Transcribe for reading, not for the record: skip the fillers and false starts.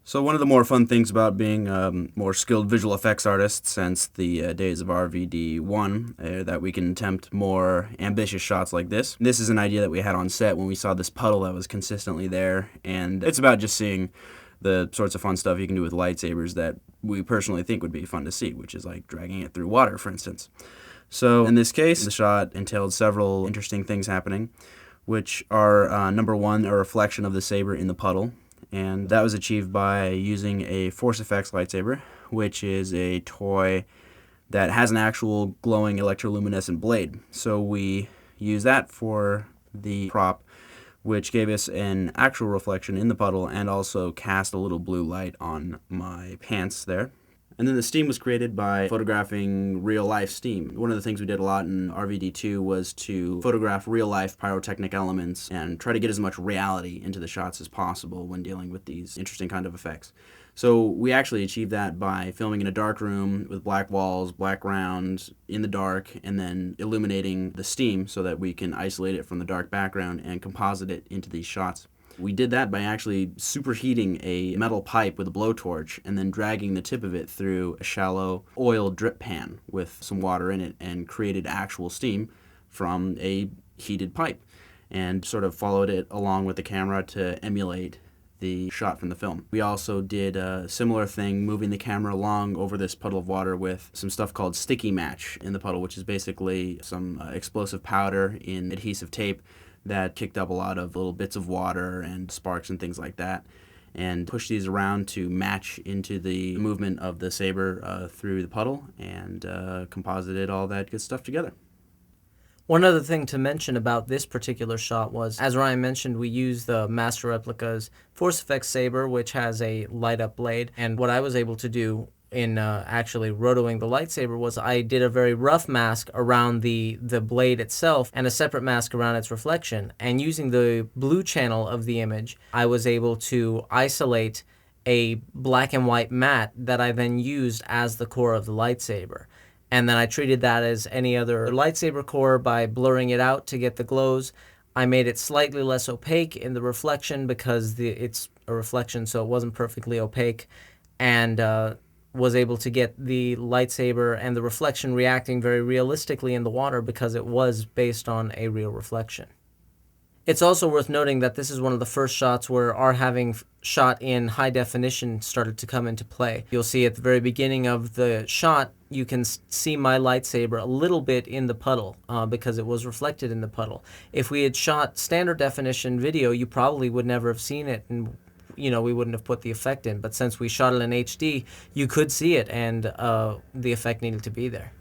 So one of the more fun things about being a more skilled visual effects artist since the days of RvD1 that we can attempt more ambitious shots like this. This is an idea that we had on set when we saw this puddle that was consistently there, and it's about just seeing the sorts of fun stuff you can do with lightsabers that we personally think would be fun to see, which is like dragging it through water, for instance. So in this case, the shot entailed several interesting things happening, which are number one, a reflection of the saber in the puddle. And that was achieved by using a Force FX lightsaber, which is a toy that has an actual glowing electroluminescent blade. So we use that for the prop, which gave us an actual reflection in the puddle and also cast a little blue light on my pants there. And then the steam was created by photographing real-life steam. One of the things we did a lot in RvD2 was to photograph real-life pyrotechnic elements and try to get as much reality into the shots as possible when dealing with these interesting kind of effects. So we actually achieved that by filming in a dark room with black walls, black ground, in the dark, and then illuminating the steam so that we can isolate it from the dark background and composite it into these shots. We did that by actually superheating a metal pipe with a blowtorch and then dragging the tip of it through a shallow oil drip pan with some water in it and created actual steam from a heated pipe and sort of followed it along with the camera to emulate the shot from the film. We also did a similar thing, moving the camera along over this puddle of water with some stuff called sticky match in the puddle, which is basically some explosive powder in adhesive tape that kicked up a lot of little bits of water and sparks and things like that, and pushed these around to match into the movement of the saber through the puddle and composited all that good stuff together. One other thing to mention about this particular shot was, as Ryan mentioned, we used the Master Replica's Force FX saber, which has a light-up blade, and what I was able to do in actually rotoing the lightsaber was I did a very rough mask around the blade itself and a separate mask around its reflection. And using the blue channel of the image, I was able to isolate a black and white matte that I then used as the core of the lightsaber. And then I treated that as any other lightsaber core by blurring it out to get the glows. I made it slightly less opaque in the reflection because it's a reflection, so it wasn't perfectly opaque. And was able to get the lightsaber and the reflection reacting very realistically in the water because it was based on a real reflection. It's also worth noting that this is one of the first shots where our having shot in high definition started to come into play. You'll see at the very beginning of the shot, you can see my lightsaber a little bit in the puddle because it was reflected in the puddle. If we had shot standard definition video, you probably would never have seen it, and we wouldn't have put the effect in. But since we shot it in HD, you could see it, and the effect needed to be there.